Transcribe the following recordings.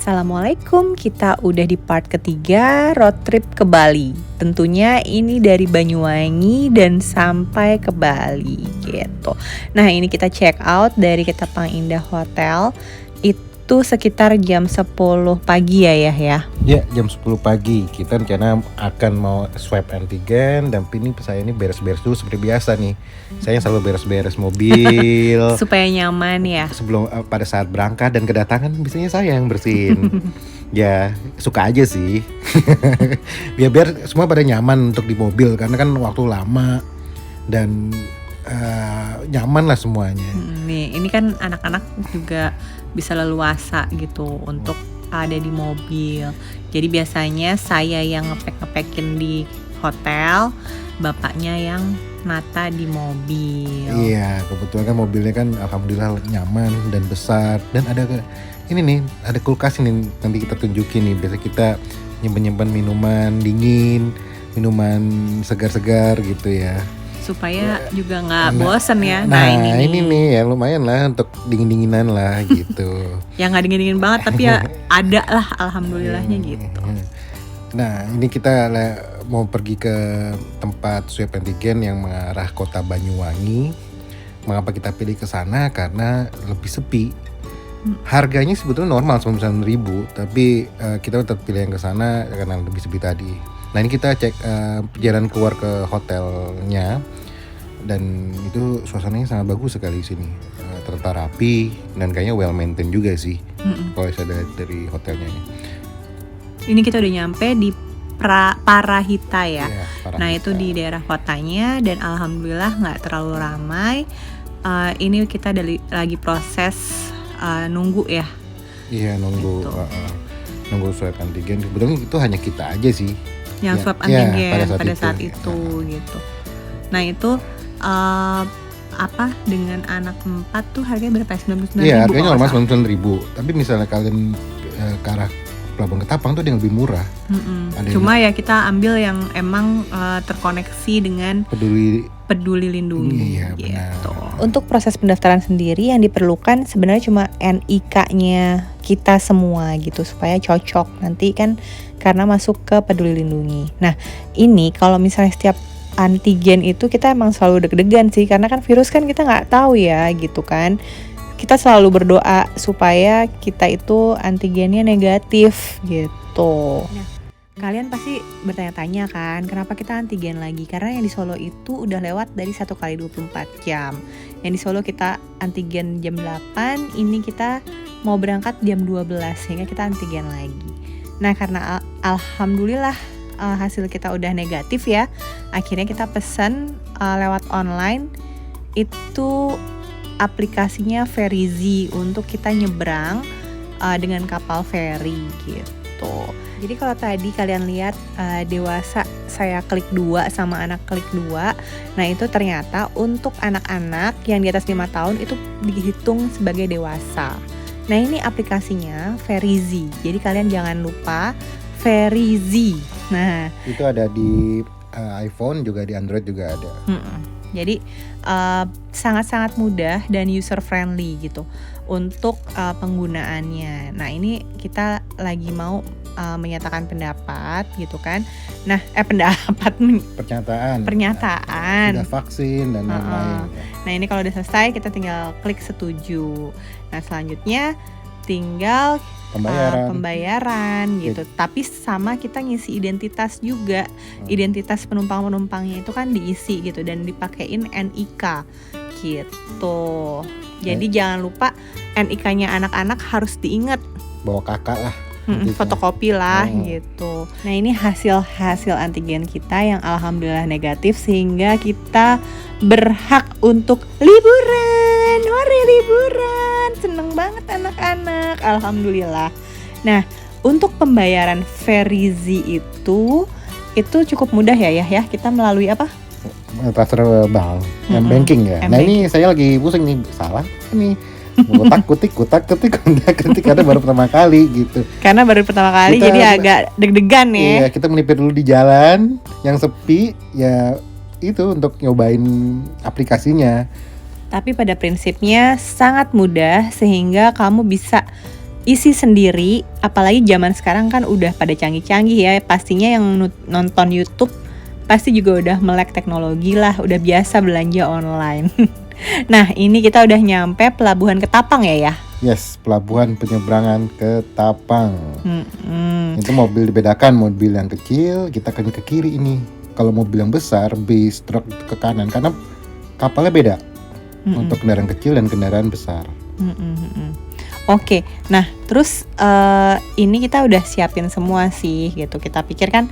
Assalamualaikum, kita udah di part ketiga road trip ke Bali. Tentunya ini dari Banyuwangi dan sampai ke Bali gitu. Nah ini kita check out dari Ketapang Indah Hotel. Itu sekitar jam 10 pagi ya. Ya, jam 10 pagi. Kita rencana akan mau swab antigen dan saya ini beres-beres dulu seperti biasa nih. Saya selalu beres-beres mobil Supaya nyaman ya. sebelum pada saat berangkat dan kedatangan biasanya saya yang bersihin. Ya, suka aja sih. Biar semua pada nyaman untuk di mobil karena kan waktu lama dan nyaman lah semuanya. Nih, ini kan anak-anak juga bisa leluasa gitu untuk ada di mobil. Jadi biasanya saya yang ngepek-ngepekin di hotel, bapaknya yang nata di mobil. Iya, kebetulan kan mobilnya kan alhamdulillah nyaman dan besar dan ada kulkas ini nanti kita tunjukin nih. Biasa kita nyimpen minuman dingin, minuman segar-segar gitu ya. Supaya juga nggak bosen ya. Nah, ini nih ya lumayan lah untuk dingin-dinginan lah gitu. Ya nggak dingin-dingin banget tapi ya ada lah alhamdulillahnya gitu. Nah, ini kita mau pergi ke tempat swab antigen yang mengarah kota Banyuwangi. Mengapa kita pilih ke sana? Karena lebih sepi. Harganya sebetulnya normal 99.000, tapi kita tetap pilih yang ke sana karena lebih sepi tadi. Nah, ini kita cek perjalanan keluar ke hotelnya dan itu suasananya sangat bagus sekali di sini. Tertata rapi dan kayaknya well maintained juga sih. Kalau saya lihat dari hotelnya. Ini kita udah nyampe di Parahita ya. Parahita. Nah itu di daerah kotanya dan alhamdulillah nggak terlalu ramai. Ini kita lagi proses nunggu ya. Iya nunggu, gitu. Nunggu swab antigen. Kebetulan itu hanya kita aja sih. Yang swab antigen pada saat itu gitu. Nah itu dengan anak 4 tuh harganya berapa? 99.000. Iya harganya normal 99.000. Tapi misalnya kalian ke arah Pelabuhan Ketapang tuh ada yang lebih murah. Cuma ya kita ambil yang emang terkoneksi dengan Peduli Lindungi. Iya, gitu. Untuk proses pendaftaran sendiri yang diperlukan sebenarnya cuma NIK-nya kita semua gitu supaya cocok nanti kan karena masuk ke Peduli Lindungi. Nah ini kalau misalnya setiap antigen itu kita emang selalu deg-degan sih karena kan virus kan kita nggak tahu ya gitu kan. Kita selalu berdoa supaya kita itu antigennya negatif gitu. Nah, kalian pasti bertanya-tanya kan, kenapa kita antigen lagi? Karena yang di Solo itu udah lewat dari 1 kali 24 jam. Yang di Solo kita antigen jam 8, ini kita mau berangkat jam 12 sehingga kita antigen lagi. Nah, karena alhamdulillah hasil kita udah negatif ya. Akhirnya kita pesan lewat online itu aplikasinya Ferizi untuk kita nyebrang dengan kapal feri gitu. Jadi kalau tadi kalian lihat dewasa saya klik 2 sama anak klik 2, nah itu ternyata untuk anak-anak yang di atas 5 tahun itu dihitung sebagai dewasa. Nah ini aplikasinya Ferizi, jadi kalian jangan lupa Ferizi. Nah itu ada di iPhone juga, di Android juga ada. Jadi sangat-sangat mudah dan user friendly gitu untuk penggunaannya. Nah ini kita lagi mau menyatakan pendapat gitu kan. Nah pernyataan Sudah vaksin dan lain-lain. Nah ini kalau udah selesai kita tinggal klik setuju. Nah selanjutnya tinggal pembayaran gitu. Tapi sama kita ngisi identitas juga. Identitas penumpang-penumpangnya itu kan diisi gitu dan dipakein NIK gitu. Jadi jangan lupa NIK-nya anak-anak harus diingat. Bawa kakak lah. Fotokopi lah gitu. Nah ini hasil antigen kita yang alhamdulillah negatif sehingga kita berhak untuk liburan. Hore liburan, seneng banget anak-anak, alhamdulillah. Nah untuk pembayaran Ferizi itu cukup mudah ya kita melalui apa? Transfer bank, banking ya. Nah ini saya lagi pusing nih, salah nih. Kutak ketik karena baru pertama kali gitu. Karena baru pertama kali jadi agak deg-degan ya. Iya, kita melipir dulu di jalan yang sepi ya itu untuk nyobain aplikasinya. Tapi pada prinsipnya sangat mudah sehingga kamu bisa isi sendiri, apalagi zaman sekarang kan udah pada canggih-canggih ya. Pastinya yang nonton YouTube pasti juga udah melek teknologi lah, udah biasa belanja online. Nah, ini kita udah nyampe pelabuhan Ketapang ya. Yes, pelabuhan penyeberangan Ketapang. Mm-mm. Itu mobil dibedakan, mobil yang kecil kita akan ke kiri ini. Kalau mobil yang besar, bis, truk ke kanan karena kapalnya beda. Untuk kendaraan kecil dan kendaraan besar. Oke, nah terus ini kita udah siapin semua sih gitu. Kita pikir kan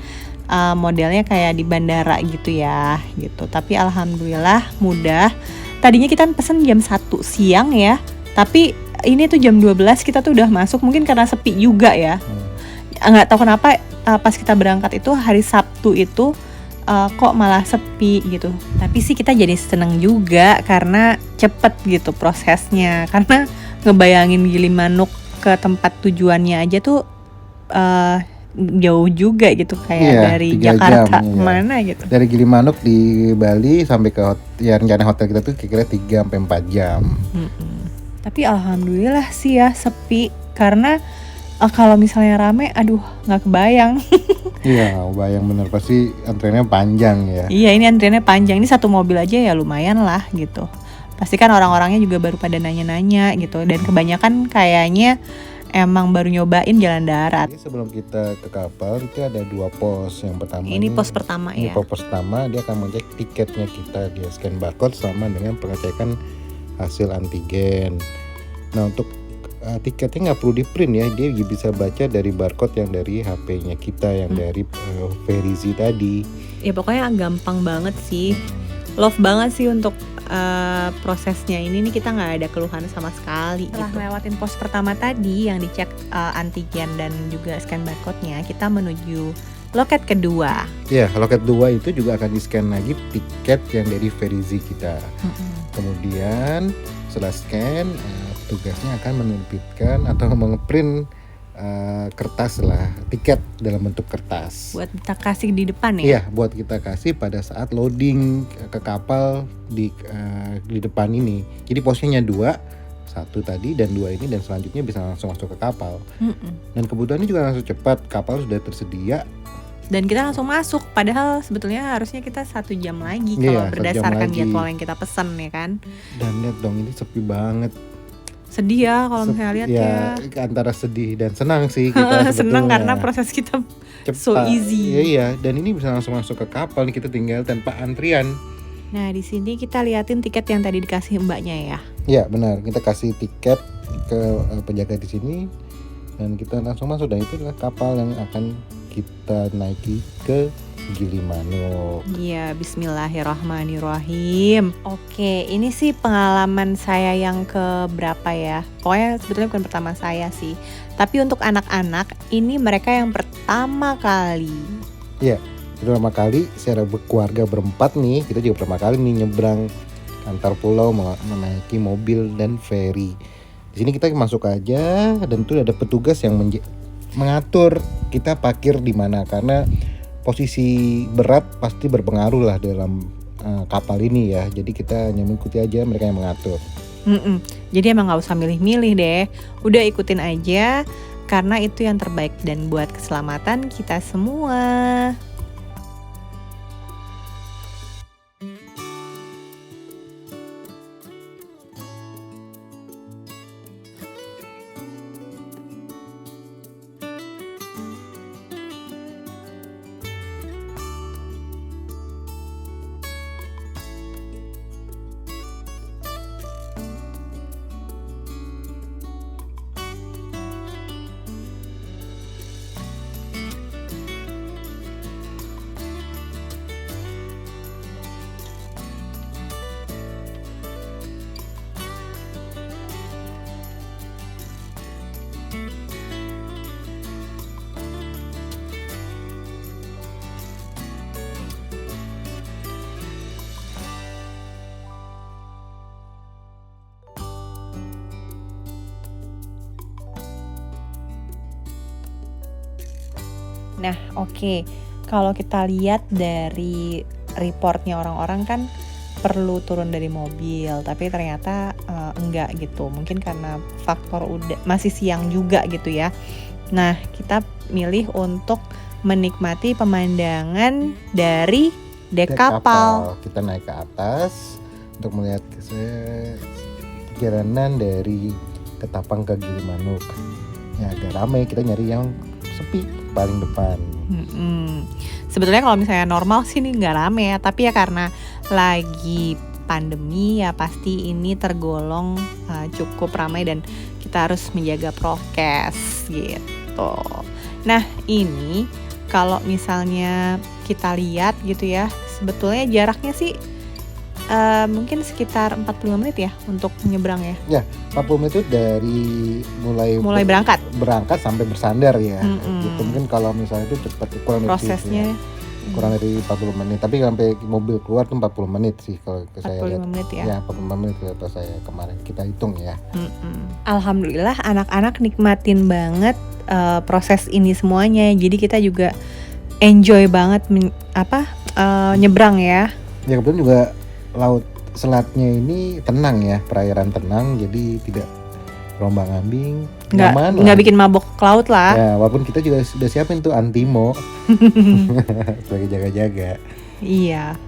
modelnya kayak di bandara gitu ya gitu. Tapi alhamdulillah mudah. Tadinya kita pesen jam 1 siang ya, tapi ini tuh jam 12 kita tuh udah masuk, mungkin karena sepi juga ya. Nggak tahu kenapa pas kita berangkat itu hari Sabtu itu kok malah sepi gitu. Tapi sih kita jadi seneng juga karena cepet gitu prosesnya. Karena ngebayangin Gilimanuk ke tempat tujuannya aja tuh jauh juga gitu, kayak dari 3 Jakarta jam, kemana gitu. Dari Gilimanuk di Bali sampai ke rencana hotel kita tuh kira-kira 3-4 jam. Tapi alhamdulillah sih ya sepi, karena kalau misalnya rame, aduh nggak kebayang. Iya, bayang bener, pasti antreannya panjang ya. Iya, ini antriannya panjang, ini satu mobil aja ya lumayan lah gitu. Pasti kan orang-orangnya juga baru pada nanya-nanya gitu, dan kebanyakan kayaknya emang baru nyobain jalan darat. Jadi sebelum kita ke kapal itu ada 2 pos. Yang pertama Ini pos pertama ini ya. pos pertama, dia akan mengecek tiketnya kita, dia scan barcode sama dengan pengecekan hasil antigen. Nah untuk tiketnya nggak perlu di print ya, dia bisa baca dari barcode yang dari HP-nya kita, yang dari Verizi tadi. Ya pokoknya gampang banget sih, love banget sih untuk prosesnya ini nih, kita nggak ada keluhan sama sekali. Setelah lewatin pos pertama tadi yang dicek antigen dan juga scan barcode-nya, kita menuju loket kedua. Ya, loket 2 itu juga akan di-scan lagi tiket yang dari Verizi kita. Kemudian setelah scan, tugasnya akan menerbitkan atau mengeprint kertas lah, tiket dalam bentuk kertas. Buat kita kasih di depan ya? Iya, buat kita kasih pada saat loading ke kapal di depan ini. Jadi posnya 2, 1 tadi dan 2 ini, dan selanjutnya bisa langsung masuk ke kapal. Dan kebutuhannya juga langsung cepat, kapal sudah tersedia. Dan kita langsung masuk, padahal sebetulnya harusnya kita 1 jam lagi Iya, 1 kalau jam berdasarkan lagi. jadwal yang kita pesen ya kan. Dan lihat dong, ini sepi banget. Sedih ya kalau misalnya lihat ya. Antara sedih dan senang sih kita Senang sebetulnya. karena proses kita Cepat. so easy. Iya, dan ini bisa langsung masuk ke kapal nih, kita tinggal tanpa antrian. Nah di sini kita liatin tiket yang tadi dikasih mbaknya ya. Iya benar, kita kasih tiket ke penjaga di sini dan kita langsung masuk, dan itu adalah kapal yang akan kita naiki ke Gilimanuk. Iya, bismillahirrahmanirrahim. Oke, ini sih pengalaman saya yang keberapa ya. Pokoknya sebetulnya bukan pertama saya sih, tapi untuk anak-anak ini mereka yang pertama kali. Iya, pertama kali secara keluarga berempat nih, kita juga pertama kali nih nyebrang antar pulau menaiki mobil dan feri. Di sini kita masuk aja, dan tuh ada petugas yang mengatur kita parkir di mana, karena posisi berat pasti berpengaruh lah dalam kapal ini ya. Jadi kita hanya mengikuti aja mereka yang mengatur. Jadi emang nggak usah milih-milih deh, udah ikutin aja karena itu yang terbaik dan buat keselamatan kita semua. Nah, oke. Kalau kita lihat dari reportnya orang-orang kan perlu turun dari mobil, tapi ternyata enggak gitu. Mungkin karena faktor udah masih siang juga gitu ya. Nah, kita milih untuk menikmati pemandangan dari dek kapal. Kita naik ke atas untuk melihat perjalanan dari Ketapang ke Gilimanuk. Ya agak ramai, kita nyari yang sepi paling depan. Sebetulnya kalau misalnya normal sih ini nggak rame ya, tapi ya karena lagi pandemi ya pasti ini tergolong cukup ramai dan kita harus menjaga prokes gitu. Nah ini kalau misalnya kita lihat gitu ya, sebetulnya jaraknya sih mungkin sekitar 45 menit ya untuk menyeberang ya. Ya, 40 menit itu dari mulai berangkat sampai bersandar ya. Gitu. Mungkin kalau misalnya itu cepat kurang prosesnya kurang dari 40 menit, tapi sampai mobil keluar tuh 40 menit sih kalau saya lihat. 45 menit ya. Ya, 45 menit kalau saya kemarin kita hitung ya. Alhamdulillah anak-anak nikmatin banget proses ini semuanya. Jadi kita juga enjoy banget nyebrang ya. Ya kebetulan juga laut selatnya ini tenang ya, perairan tenang, jadi tidak rombang-ambing, nggak bikin mabok laut lah. Ya walaupun kita juga sudah siapin tuh antimo sebagai jaga-jaga. Iya.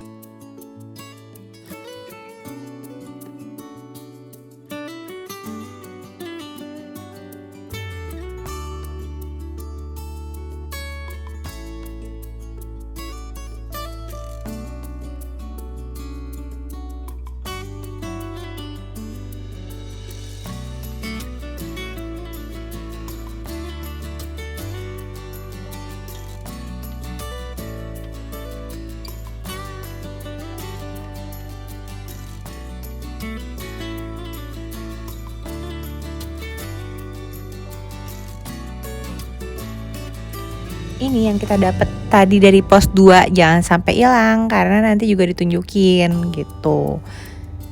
Ini yang kita dapat tadi dari pos 2 jangan sampai hilang karena nanti juga ditunjukin gitu.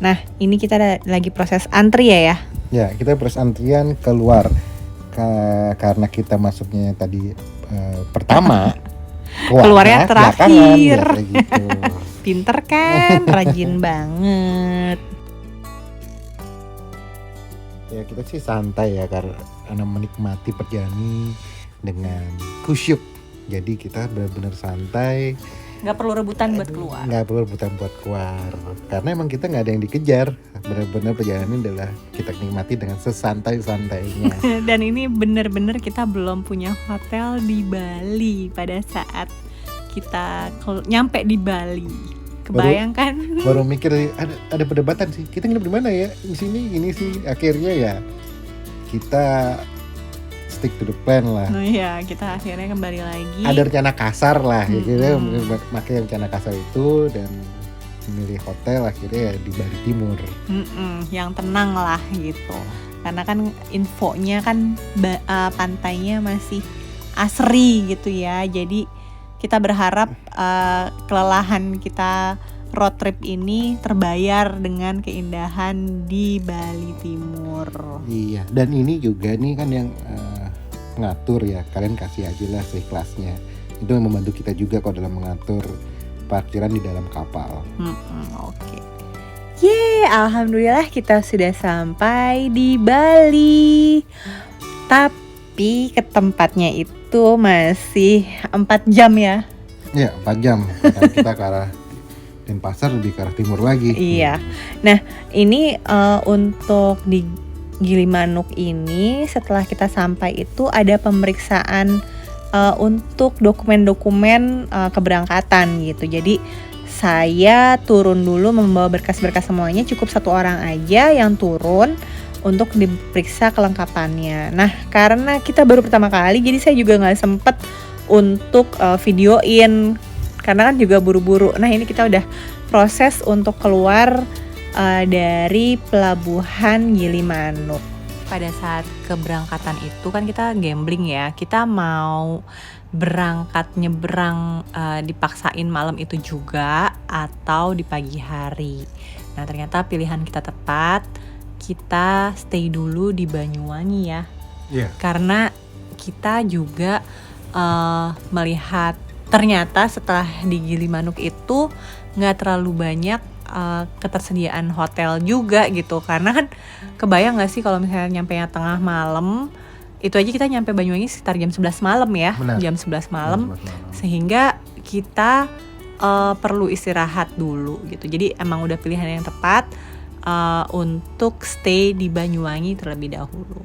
Nah ini kita lagi proses antri ya. Ya kita proses antrian keluar karena kita masuknya tadi pertama keluarnya terakhir gitu. Pinter kan, rajin banget. Ya kita sih santai ya karena menikmati perjalanan dengan kusyuk. Jadi kita benar-benar santai. Nggak perlu rebutan buat keluar. Nggak perlu rebutan buat keluar. Karena emang kita nggak ada yang dikejar. Benar-benar perjalanan ini adalah kita nikmati dengan sesantai-santainya. Dan ini benar-benar kita belum punya hotel di Bali pada saat kita nyampe di Bali. Kebayangkan? Baru mikir ada perdebatan sih. Kita nginep di mana ya? Di sini ini sih. Akhirnya ya kita stick to the plan lah. Oh iya, kita akhirnya kembali lagi. Ada rencana kasar lah, ya kita pakai rencana kasar itu dan memilih hotel akhirnya ya di Bali Timur. Yang tenang lah gitu. Karena kan infonya kan pantainya masih asri gitu ya. Jadi kita berharap kelelahan kita road trip ini terbayar dengan keindahan di Bali Timur. Iya, dan ini juga nih kan yang ngatur ya, kalian kasih aja lah seikhlasnya. Itu yang membantu kita juga kok dalam mengatur parkiran di dalam kapal. Oke. Alhamdulillah kita sudah sampai di Bali. Tapi ke tempatnya itu masih 4 jam ya. Iya, 4 jam. Karena kita ke arah Denpasar, lebih ke arah timur lagi. Iya. Nah, ini untuk di Gilimanuk ini setelah kita sampai itu ada pemeriksaan untuk dokumen-dokumen keberangkatan gitu. Jadi saya turun dulu membawa berkas-berkas semuanya, cukup 1 orang aja yang turun untuk diperiksa kelengkapannya. Nah karena kita baru pertama kali jadi saya juga gak sempet untuk videoin karena kan juga buru-buru. Nah ini kita udah proses untuk keluar dari pelabuhan Gilimanuk. Pada saat keberangkatan itu kan kita gambling ya, kita mau berangkat nyebrang dipaksain malam itu juga atau di pagi hari. Nah ternyata pilihan kita tepat, kita stay dulu di Banyuwangi ya. Karena kita juga melihat ternyata setelah di Gilimanuk itu nggak terlalu banyak ketersediaan hotel juga gitu. Karena kan kebayang gak sih kalau misalnya nyampe tengah malam, itu aja kita nyampe Banyuwangi sekitar jam 11 malam ya. Benar. Jam 11 malam. Jam 11 malam. Sehingga kita perlu istirahat dulu gitu. Jadi emang udah pilihan yang tepat untuk stay di Banyuwangi terlebih dahulu.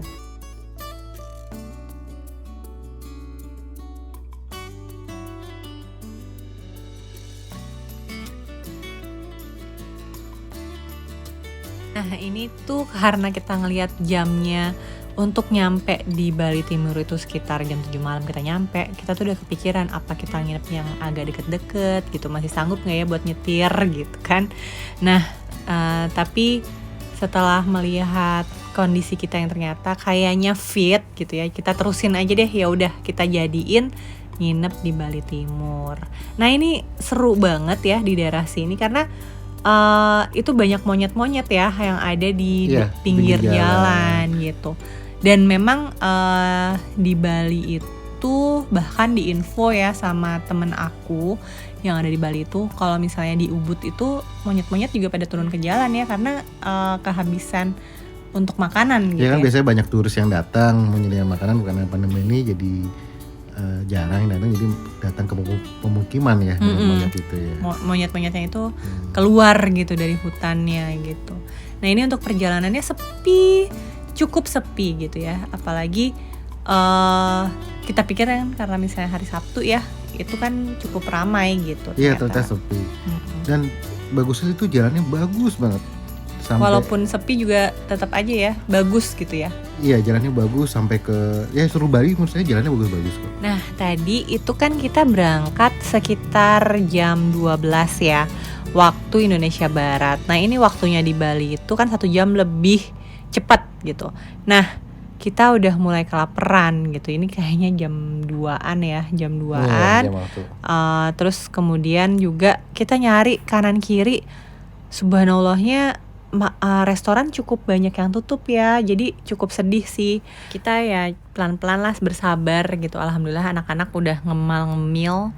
Nah ini tuh karena kita ngelihat jamnya untuk nyampe di Bali Timur itu sekitar jam 7 malam kita nyampe, kita tuh udah kepikiran apa kita nginep yang agak deket-deket gitu, masih sanggup gak ya buat nyetir gitu kan. Nah tapi setelah melihat kondisi kita yang ternyata kayaknya fit gitu ya, kita terusin aja deh, ya udah kita jadiin nginep di Bali Timur. Nah ini seru banget ya di daerah sini karena itu banyak monyet-monyet ya yang ada di pinggir jalan gitu. Dan memang di Bali itu bahkan di info ya sama temen aku yang ada di Bali itu, kalau misalnya di Ubud itu monyet-monyet juga pada turun ke jalan ya karena kehabisan untuk makanan gitu. Ya kan biasanya banyak turis yang datang menyediakan makanan, bukan pandemi ini jadi jarang yang datang, jadi datang ke pemukiman ya monyet itu ya. Monyet-monyetnya itu keluar gitu dari hutannya gitu. Nah ini untuk perjalanannya sepi, cukup sepi gitu ya. Apalagi kita pikir kan karena misalnya hari Sabtu ya, itu kan cukup ramai gitu. Iya ternyata sepi. Dan bagusnya itu jalannya bagus banget. Walaupun sepi juga tetap aja ya bagus gitu ya. Iya jalannya bagus sampai ke seluruh Bali menurut saya jalannya bagus-bagus kok. Nah tadi itu kan kita berangkat sekitar jam 12 ya waktu Indonesia Barat. Nah ini waktunya di Bali itu kan 1 jam lebih cepat gitu. Nah kita udah mulai kelaparan gitu. Ini kayaknya jam 2-an ya, jam 2-an. Terus kemudian juga kita nyari kanan kiri, subhanallahnya restoran cukup banyak yang tutup ya, jadi cukup sedih sih. Kita ya pelan-pelan lah bersabar gitu. Alhamdulillah anak-anak udah ngemil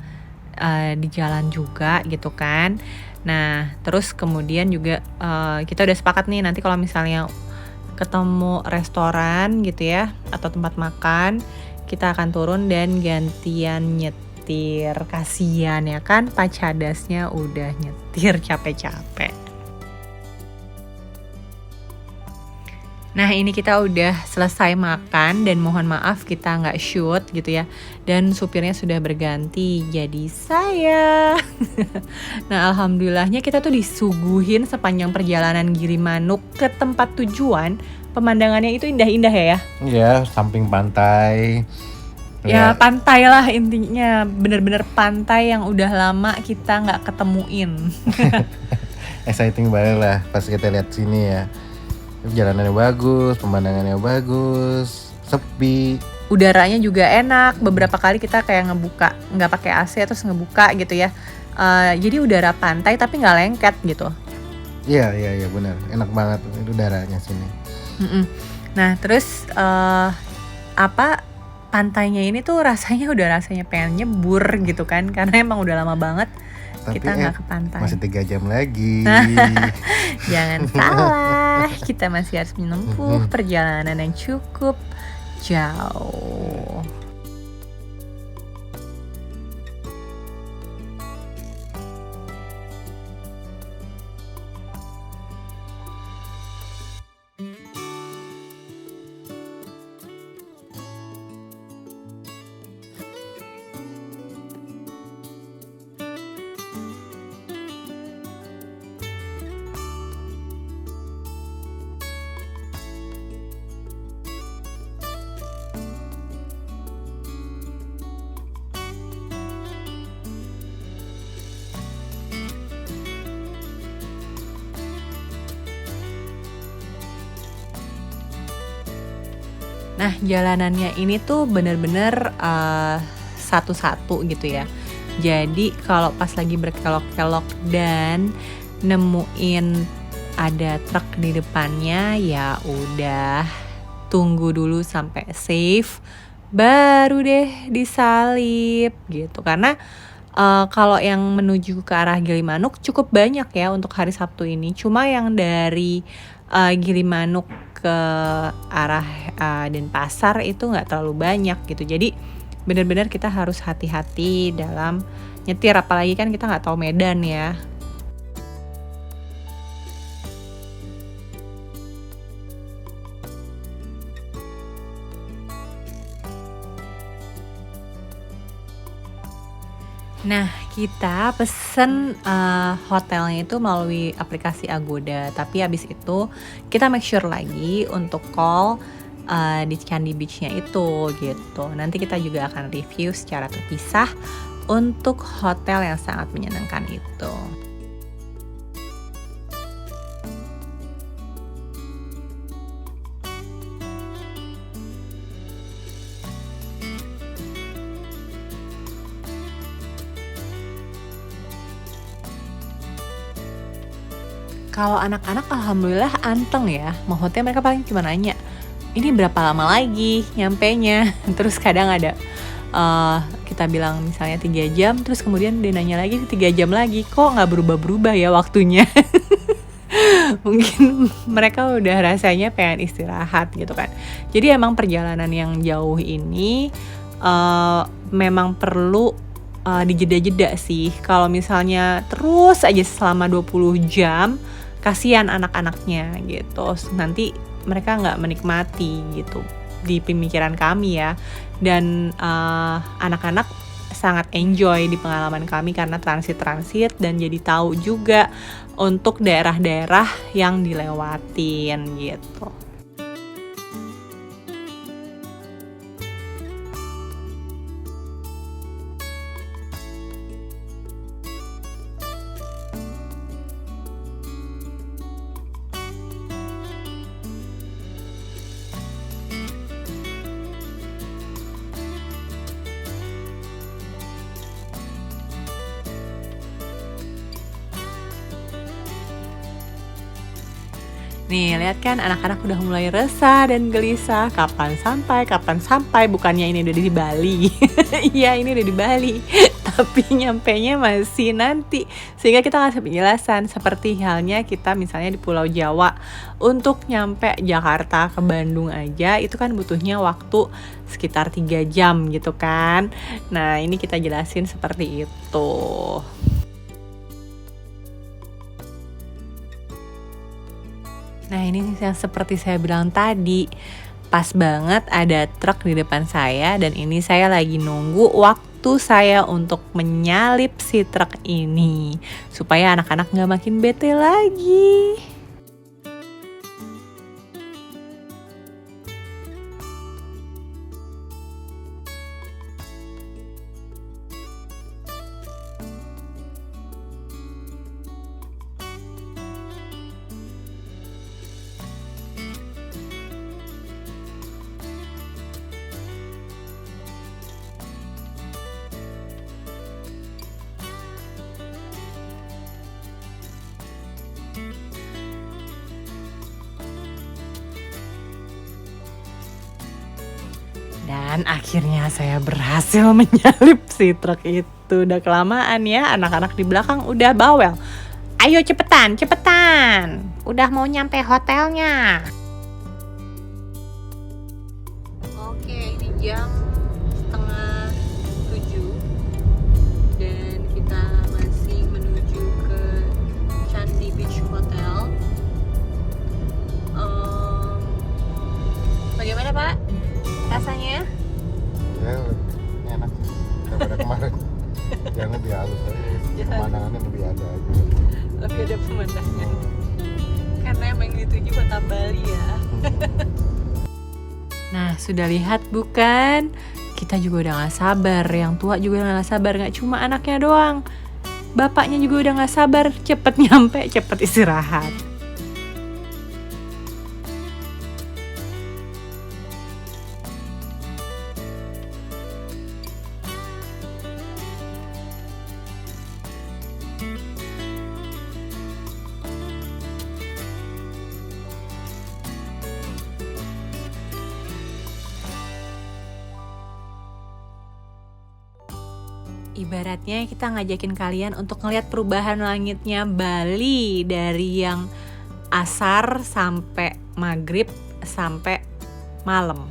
di jalan juga gitu kan. Nah terus kemudian juga kita udah sepakat nih nanti kalau misalnya ketemu restoran gitu ya atau tempat makan, kita akan turun dan gantian nyetir. Kasian ya kan, Pak Cadasnya udah nyetir capek-capek. Nah ini kita udah selesai makan dan mohon maaf kita nggak shoot gitu ya. Dan supirnya sudah berganti jadi saya. Nah alhamdulillahnya kita tuh disuguhin sepanjang perjalanan Girimanuk ke tempat tujuan. Pemandangannya itu indah-indah ya. Iya samping pantai. Ya pantai lah intinya, bener-bener pantai yang udah lama kita nggak ketemuin. Exciting banget lah pas kita lihat sini ya. Jalanannya bagus, pemandangannya bagus, sepi. Udaranya juga enak. Beberapa kali kita kayak ngebuka, nggak pakai AC terus ngebuka gitu ya. Jadi udara pantai tapi nggak lengket gitu. Iya benar, enak banget udaranya sini. Nah terus pantainya ini tuh rasanya pengen nyebur gitu kan, karena emang udah lama banget. Tapi kita nggak ke pantai. Masih 3 jam lagi. Jangan salah, kita masih harus menempuh perjalanan yang cukup jauh. Nah jalanannya ini tuh bener-bener satu-satu gitu ya. Jadi kalau pas lagi berkelok-kelok dan nemuin ada truk di depannya, ya udah tunggu dulu sampai safe, baru deh disalip gitu. Karena Kalau yang menuju ke arah Gilimanuk cukup banyak ya untuk hari Sabtu ini. Cuma yang dari Gilimanuk ke arah Denpasar itu nggak terlalu banyak gitu. Jadi benar-benar kita harus hati-hati dalam nyetir, apalagi kan kita nggak tahu medan ya. Nah, kita pesen hotelnya itu melalui aplikasi Agoda, tapi habis itu kita make sure lagi untuk call di Candi Beach-nya itu gitu. Nanti kita juga akan review secara terpisah untuk hotel yang sangat menyenangkan itu. Kalau anak-anak alhamdulillah anteng ya, mau hotel mereka paling cuma nanya, ini berapa lama lagi nyampenya? Terus kadang ada kita bilang misalnya 3 jam, terus kemudian dia nanya lagi 3 jam lagi, kok nggak berubah-berubah ya waktunya? Mungkin mereka udah rasanya pengen istirahat gitu kan. Jadi emang perjalanan yang jauh ini memang perlu dijeda-jeda sih. Kalau misalnya terus aja selama 20 jam, kasihan anak-anaknya gitu. Nanti mereka nggak menikmati gitu di pemikiran kami ya. Dan anak-anak sangat enjoy di pengalaman kami karena transit dan jadi tahu juga untuk daerah-daerah yang dilewatin gitu. Nih, lihat kan anak-anak udah mulai resah dan gelisah. Kapan sampai? Bukannya ini udah di Bali. Iya, ini udah di Bali. Tapi nyampenya masih nanti. Sehingga kita kasih penjelasan seperti halnya kita misalnya di Pulau Jawa. Untuk nyampe Jakarta ke Bandung aja itu kan butuhnya waktu sekitar 3 jam gitu kan. Nah, ini kita jelasin seperti itu. Nah, ini yang seperti saya bilang tadi, pas banget ada truk di depan saya dan ini saya lagi nunggu waktu saya untuk menyalip si truk ini supaya anak-anak nggak makin bete lagi. Dan akhirnya saya berhasil menyalip si truk itu. Udah kelamaan ya, anak-anak di belakang udah bawel. Ayo cepetan. Udah mau nyampe hotelnya. Oke, ini jam setengah 7 dan kita masih menuju ke Candi Beach Hotel. Bagaimana Pak? Rasanya? Ya, enak daripada kemarin. Yang lebih halus aja, pemandangannya lebih ada aja. Lebih ada pemandangan. Karena emang dituju kota Bali ya. Nah, sudah lihat bukan? Kita juga udah gak sabar. Yang tua juga udah gak sabar. Gak cuma anaknya doang, bapaknya juga udah gak sabar. Cepet nyampe, cepet istirahat. Ibaratnya kita ngajakin kalian untuk ngeliat perubahan langitnya Bali dari yang asar sampai maghrib sampai malam.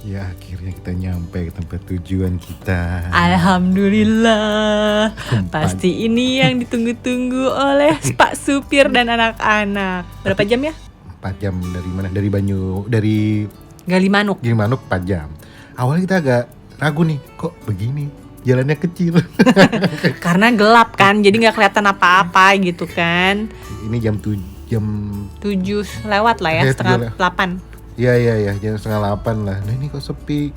Ya akhirnya kita nyampe ke tempat tujuan kita. Alhamdulillah. Pasti ini yang ditunggu-tunggu oleh Pak Supir dan anak-anak. Berapa jam ya? 4 jam dari mana? Dari Galimanuk. Gilimanuk 4 jam. Awalnya kita agak ragu nih, kok begini? Jalannya kecil. Karena gelap kan, jadi nggak kelihatan apa-apa gitu kan. Ini jam 7 lewat lah ya, setengah 8. Iya, jam setengah 8 lah. Nah ini kok sepi,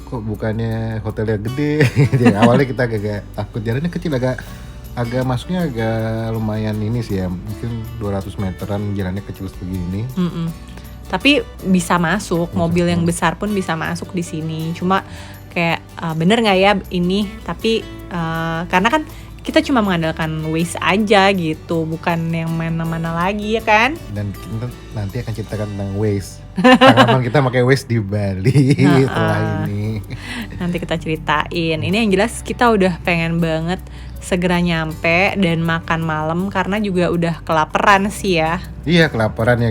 kok bukannya hotelnya gede. Jadi awalnya kita agak takut, jalannya kecil, agak masuknya agak lumayan ini sih ya, mungkin 200 meteran, jalannya kecil sebegini. Tapi bisa masuk, mobil yang besar pun bisa masuk di sini. Cuma kayak bener nggak ya ini? Tapi karena kan kita cuma mengandalkan Waze aja gitu, bukan yang mana-mana lagi ya kan? Dan kita nanti akan ceritakan tentang Waze. Pengalaman kita pakai Waze di Bali setelah ini. Nanti kita ceritain. Ini yang jelas kita udah pengen banget segera nyampe dan makan malam karena juga udah kelaparan sih ya. Iya, kelaparan ya,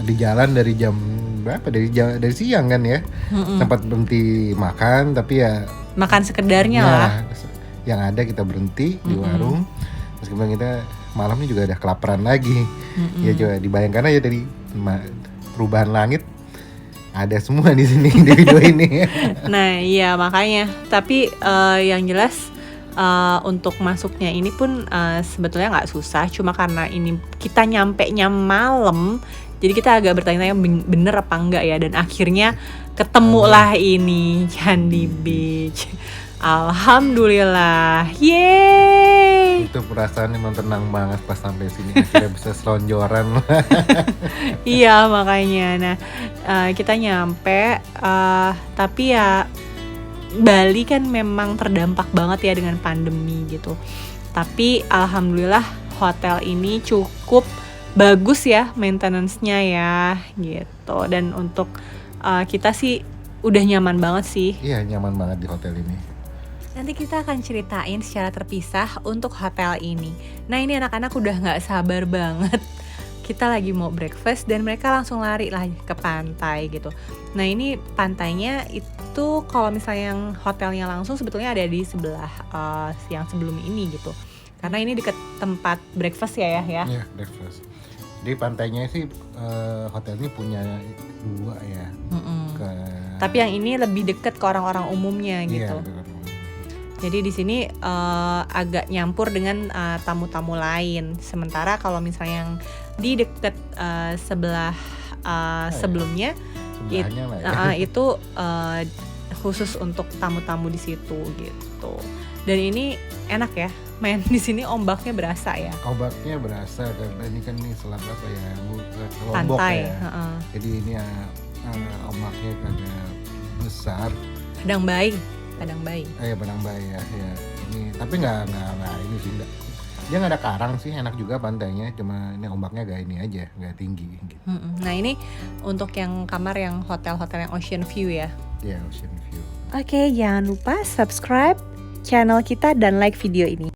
di jalan dari jam berapa? Dari siang kan ya. Sempat berhenti makan, tapi ya makan sekedarnya lah. Yang ada kita berhenti di warung. Meskipun kita malamnya juga udah kelaparan lagi. Ya coba dibayangkan aja dari perubahan langit ada semua di sini di video ini. Nah iya makanya. Tapi yang jelas untuk masuknya ini pun sebetulnya nggak susah. Cuma karena ini kita nyampe-nya malam, jadi kita agak bertanya-tanya bener apa enggak ya. Dan akhirnya ketemulah ini Candi Beach. Alhamdulillah, yeay. Itu perasaan emang tenang banget pas sampai sini, akhirnya bisa selonjoran. Iya makanya, nah kita nyampe, tapi ya Bali kan memang terdampak banget ya dengan pandemi gitu. Tapi alhamdulillah hotel ini cukup bagus ya maintenance-nya ya gitu. Dan untuk kita sih udah nyaman banget sih. Iya nyaman banget di hotel ini. Nanti kita akan ceritain secara terpisah untuk hotel ini. Nah ini anak-anak udah gak sabar banget. Kita lagi mau breakfast dan mereka langsung lari lah ke pantai gitu. Nah ini pantainya itu kalau misalnya yang hotelnya langsung sebetulnya ada di sebelah yang sebelum ini gitu. Karena ini deket tempat breakfast ya. Iya breakfast. Di pantainya sih hotelnya punya 2 ya. Tapi yang ini lebih deket ke orang-orang umumnya gitu. Iya, jadi di sini agak nyampur dengan tamu-tamu lain. Sementara kalau misalnya yang di deket sebelah sebelumnya itu khusus untuk tamu-tamu di situ gitu. Dan ini enak ya, main di sini ombaknya berasa ya. Ombaknya berasa karena ini kan selat apa ya, Lombok pantai, ya. Jadi ini ombaknya agak besar. Padang Bayi. Padang Bayi ya. Ini tapi nggak ini sih, dia nggak ada karang sih, enak juga pantainya. Cuma ini ombaknya agak ini aja, nggak tinggi gitu. Nah ini untuk yang kamar yang hotel-hotel yang ocean view ya. Iya, ocean view. Oke, jangan lupa subscribe channel kita dan like video ini.